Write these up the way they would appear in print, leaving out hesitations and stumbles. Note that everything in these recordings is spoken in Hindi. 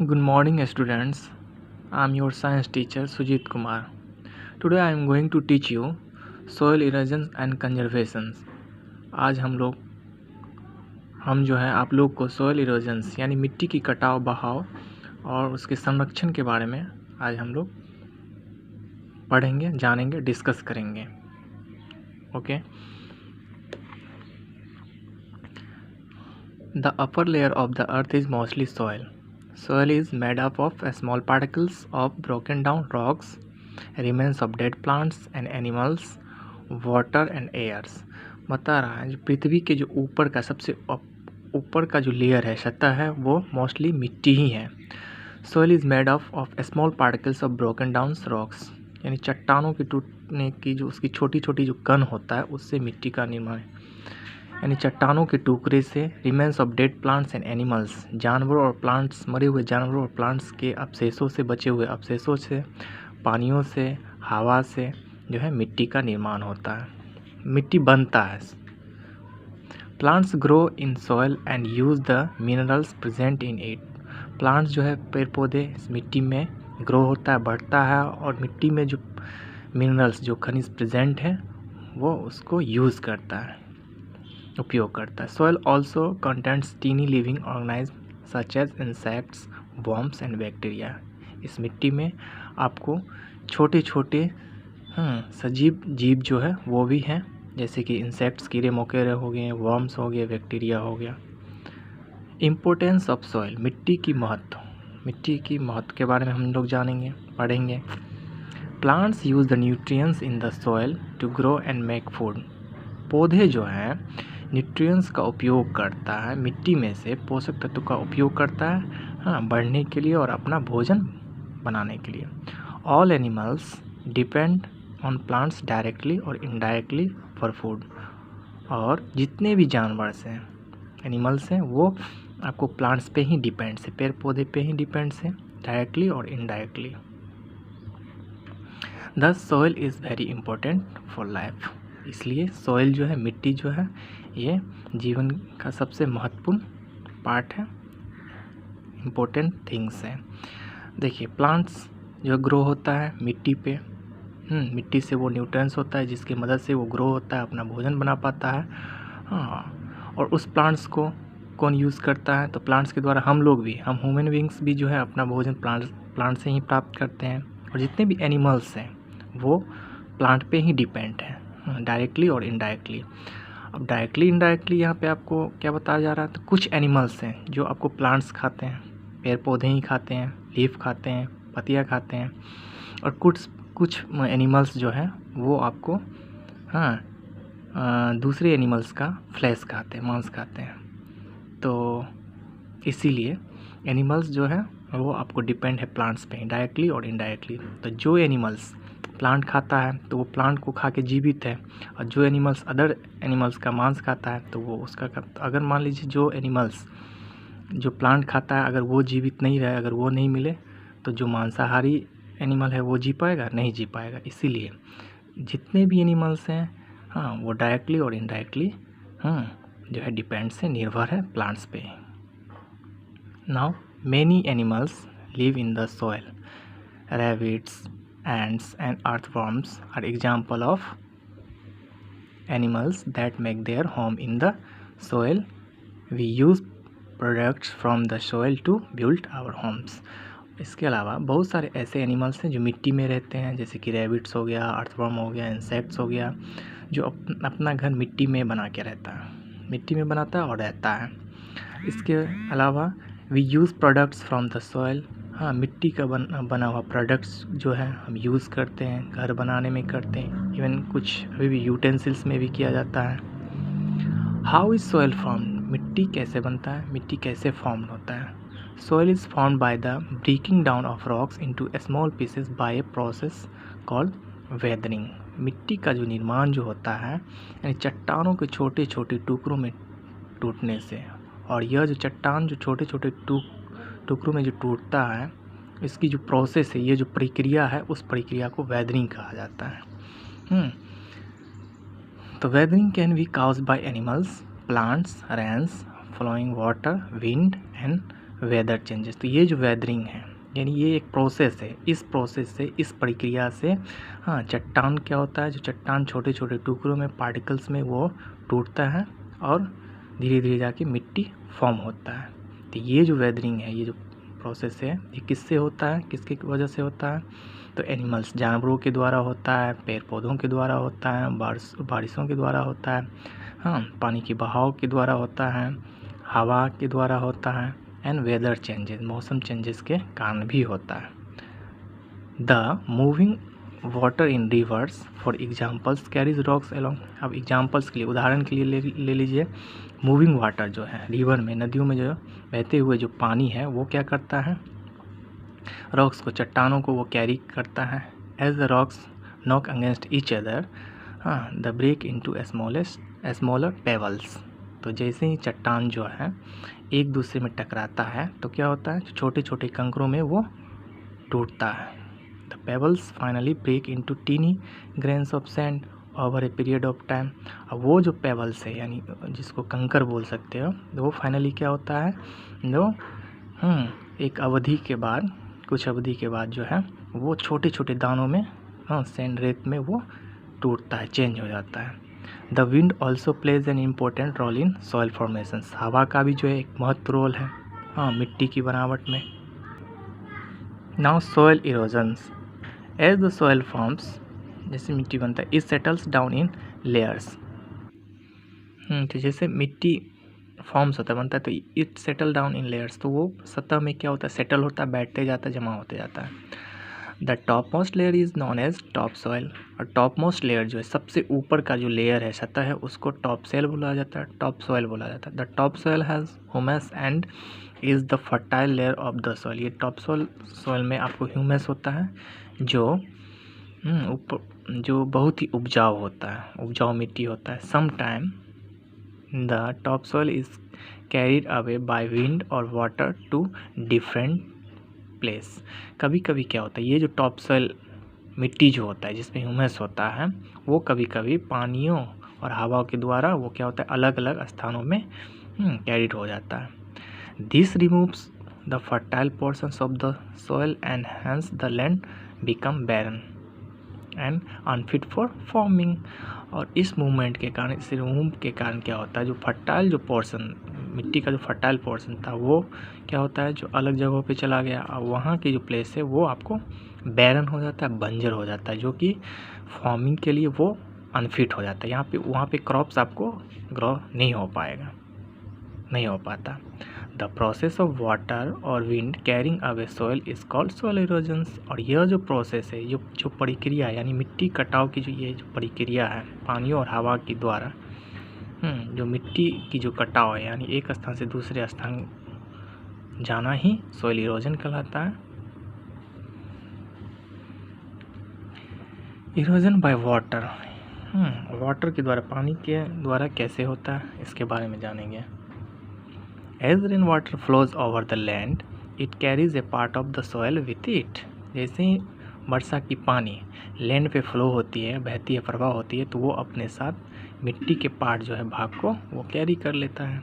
Good morning, students. I am your science teacher Sujit Kumar. Today I am going to teach you soil erosion and conservation. आज हम जो है आप लोग को soil erosions यानी मिट्टी की कटाव बहाव और उसके संरक्षण के बारे में आज हम लोग पढ़ेंगे, जानेंगे, डिस्कस करेंगे. Okay. The upper layer of the earth is mostly soil. Soil is made up of small particles of broken down rocks, remains of dead plants and animals, water and airs. बता रहा है जो पृथ्वी के जो ऊपर का सबसे ऊपर का जो लेयर है, सतह है, वो मोस्टली मिट्टी ही है. Soil is made of small particles of broken down rocks, यानी चट्टानों की टूटने की जो उसकी छोटी छोटी जो कण होता है उससे मिट्टी का निर्माण है. यानी चट्टानों के टुकड़े से remains of dead plants and animals, जानवरों और प्लांट्स, मरे हुए जानवरों और प्लांट्स के अवशेषों से, बचे हुए अवशेषों से, पानियों से, हवा से जो है मिट्टी का निर्माण होता है, मिट्टी बनता है. Plants grow in soil and use the minerals present in it. Plants जो है पेड़ पौधे इस मिट्टी में ग्रो होता है, बढ़ता है और मिट्टी में जो मिनरल्स जो खनिज प्रेजेंट है वो उसको यूज़ करता है, उपयोग करता है. Soil also contents tiny living organism such as insects, worms and bacteria. इस मिट्टी में आपको छोटे छोटे सजीव जीव जो है वो भी हैं, जैसे कि इंसेक्ट्स, कीड़े मकोड़े हो गए, वर्म्स हो गए, बैक्टीरिया हो गया. इम्पोर्टेंस ऑफ सॉइल, मिट्टी की महत्व के बारे में हम लोग जानेंगे, पढ़ेंगे. Plants use the nutrients in the soil to grow and make food. पौधे जो हैं न्यूट्रिएंट्स का उपयोग करता है, मिट्टी में से पोषक तत्व का उपयोग करता है बढ़ने के लिए और अपना भोजन बनाने के लिए. All animals depend on plants directly और इनडायरेक्टली फॉर फूड. और जितने भी जानवर हैं, एनिमल्स हैं, वो आपको प्लांट्स पे ही डिपेंड से, पेड़ पौधे पे ही डिपेंड से, डायरेक्टली और indirectly. The soil is very important for life. इसलिए सॉइल जो है, मिट्टी जो है, ये जीवन का सबसे महत्वपूर्ण पार्ट है, इम्पोर्टेंट थिंग्स है. देखिए, प्लांट्स जो ग्रो होता है मिट्टी पे, मिट्टी से वो न्यूट्रिएंट्स होता है जिसकी मदद से वो ग्रो होता है, अपना भोजन बना पाता है. और उस प्लांट्स को कौन यूज़ करता है? तो प्लांट्स के द्वारा हम लोग भी, हम ह्यूमन बींग्स भी जो है अपना भोजन प्लांट से ही प्राप्त करते हैं. और जितने भी एनिमल्स हैं वो प्लांट पे ही डिपेंड है, डायरेक्टली और इनडायरेक्टली. अब डायरेक्टली इनडायरेक्टली यहाँ पे आपको क्या बताया जा रहा है? तो कुछ एनिमल्स हैं जो आपको प्लांट्स खाते हैं, पेड़ पौधे ही खाते हैं, लीफ खाते हैं, पत्तियाँ खाते हैं. और कुछ एनिमल्स जो हैं वो आपको दूसरे एनिमल्स का फ्लैश खाते हैं, मांस खाते हैं. तो इसीलिए एनिमल्स जो है वो आपको डिपेंड है प्लांट्स पे, डायरेक्टली और इनडायरेक्टली. तो जो एनिमल्स प्लांट खाता है तो वो प्लांट को खा के जीवित है, और जो एनिमल्स अदर एनिमल्स का मांस खाता है तो वो उसका. अगर मान लीजिए जो एनिमल्स जो प्लांट खाता है अगर वो जीवित नहीं रहे, अगर वो नहीं मिले, तो जो मांसाहारी एनिमल है वो जी पाएगा? नहीं जी पाएगा. इसीलिए जितने भी एनिमल्स हैं वो डायरेक्टली और इनडायरेक्टली जो है डिपेंड से, निर्भर है प्लांट्स पे. Now many animals live in the soil. Rabbits, ants and earthworms are example of animals that make their home in the soil. We use products from the soil to build our homes. इसके अलावा बहुत सारे ऐसे एनिमल्स हैं जो मिट्टी में रहते हैं, जैसे कि रैबिट्स हो गया, अर्थवर्म हो गया, इंसेक्ट्स हो गया, जो अपना घर मिट्टी में बना के रहता है, मिट्टी में बनाता है और रहता है. इसके अलावा we use products from the soil. मिट्टी का बना हुआ प्रोडक्ट्स जो है हम यूज़ करते हैं, घर बनाने में करते हैं, इवन कुछ अभी भी यूटेंसिल्स में भी किया जाता है. How is soil formed? मिट्टी कैसे बनता है, मिट्टी कैसे फॉर्म्ड होता है? Soil is formed by the breaking down of rocks into small pieces by a process called weathering. मिट्टी का जो निर्माण जो होता है यानी चट्टानों के छोटे छोटे टुकड़ों में टूटने से. और यह जो चट्टान जो छोटे छोटे टुकड़ों में जो टूटता है, इसकी जो प्रोसेस है, ये जो प्रक्रिया है, उस प्रक्रिया को वेदरिंग कहा जाता है. तो weathering can be caused by animals, plants, rains, flowing water, wind and weather changes. तो ये जो वेदरिंग है यानी ये एक प्रोसेस है, इस प्रोसेस से, इस प्रक्रिया से चट्टान क्या होता है, जो चट्टान छोटे छोटे टुकड़ों में, पार्टिकल्स में वो टूटता है और धीरे धीरे जाके मिट्टी फॉर्म होता है। तो ये जो वेदरिंग है, ये जो प्रोसेस है, ये किससे होता है, किसकी वजह से होता है? तो एनिमल्स, जानवरों के द्वारा होता है, पेड़ पौधों के द्वारा होता है, बारिशों के द्वारा होता है, पानी के बहाव के द्वारा होता है, हवा के द्वारा होता है, एंड वेदर चेंजेस, मौसम चेंजेस के कारण भी होता है। The moving water in reverse for examples carries rocks along. अब एग्जाम्पल्स के लिए, उदाहरण के लिए ले लीजिए, मूविंग वाटर जो है रिवर में, नदियों में जो बहते हुए जो पानी है वो क्या करता है, रॉक्स को, चट्टानों को वो कैरी करता है। As the rocks knock against each other the break into smaller pebbles. तो जैसे ही चट्टान जो है एक दूसरे में टकराता है तो क्या होता है, छोटे छोटे कंकरों में वो टूटता है। The pebbles finally break into tiny grains of sand over a period of time. अब वो जो पेबल्स है यानी जिसको कंकर बोल सकते हो, वो फाइनली क्या होता है, जो एक अवधि के बाद, कुछ अवधि के बाद जो है वो छोटे छोटे दानों में, सैंड रेत में वो टूटता है, चेंज हो जाता है। The wind also plays an important role in soil formation. हवा का भी जो है एक महत्व रोल है मिट्टी की बनावट में। Now soil erosions. As the soil forms, जैसे मिट्टी बनता है, it settles down in layers. तो जैसे मिट्टी फॉर्म्स होता है, बनता है, तो it settle down in layers, तो वो सतह में क्या होता है, सेटल होता है, बैठते जाता है, जमा होते जाता है। The top most layer is known as top soil. और टॉप मोस्ट लेयर जो है, सबसे ऊपर का जो लेयर है, सतह है, उसको टॉप सॉइल बोला जाता है, टॉप सॉइल बोला जाता है। The top soil has humus and is the fertile layer of the soil. ये टॉप सॉइल में आपको ह्यूमस होता है जो ऊपर, जो बहुत ही उपजाऊ होता है, उपजाऊ मिट्टी होता है। Some time the top soil is carried away by wind और वाटर टू डिफरेंट प्लेस। कभी कभी क्या होता है, ये जो टॉप सॉइल मिट्टी जो होता है जिसमें ह्यूमस होता है, वो कभी कभी पानियों और हवाओं के द्वारा वो क्या होता है, अलग अलग स्थानों में कैरिड हो जाता है। This removes the fertile portions of the soil and hence the land become barren and unfit for farming. और इस मूवमेंट के कारण, इस रिमूव के कारण क्या होता है, जो फर्टाइल जो पोर्शन, मिट्टी का जो फर्टाइल पोर्शन था, वो क्या होता है, जो अलग जगहों पे चला गया, और वहाँ की जो प्लेस है वो आपको बैरन हो जाता है, बंजर हो जाता है, जो कि फार्मिंग के लिए वो अनफिट हो जाता है। यहाँ पे, वहाँ पे क्रॉप्स आपको ग्रो नहीं हो पाएगा, नहीं हो पाता। द प्रोसेस ऑफ वाटर और wind carrying away soil is called soil erosions. और यह जो प्रोसेस है, जो प्रक्रिया है, यानी मिट्टी कटाव की जो ये जो प्रक्रिया है, पानियों और हवा के द्वारा जो मिट्टी की जो कटाव है, यानी एक स्थान से दूसरे स्थान जाना ही सॉइल इरोजन कहलाता है। इरोजन बाय वाटर, वाटर के द्वारा, पानी के द्वारा कैसे होता है, इसके बारे में जानेंगे। As rainwater flows over the land, it carries a part of the soil with it. जैसे ही वर्षा की पानी लैंड पे फ्लो होती है, बहती है, प्रवाह होती है, तो वो अपने साथ मिट्टी के पार्ट जो है, भाग को वो कैरी कर लेता है।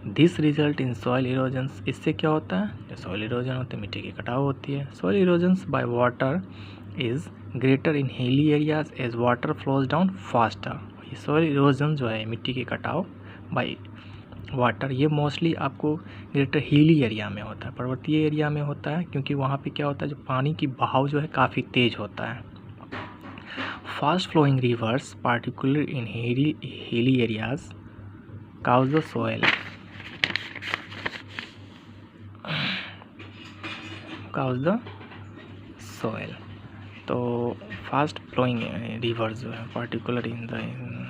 This result in soil erosions. इससे क्या होता है, जो सॉइल इरोजन होते हैं, मिट्टी की कटाव होती है। Soil erosions by water is greater in hilly areas as water flows down faster. ये सॉइल इरोजन जो है, मिट्टी की कटाव बाई वाटर, ये मोस्टली आपको ग्रेटर हिली एरिया में होता है, पर्वतीय एरिया में होता है, क्योंकि वहाँ पे क्या होता है, जो पानी की बहाव जो है काफ़ी तेज होता है। Fast flowing rivers particular in hilly areas cause the soil, तो फास्ट फ्लोइंग रिवर्स जो है पार्टिकुलर इन द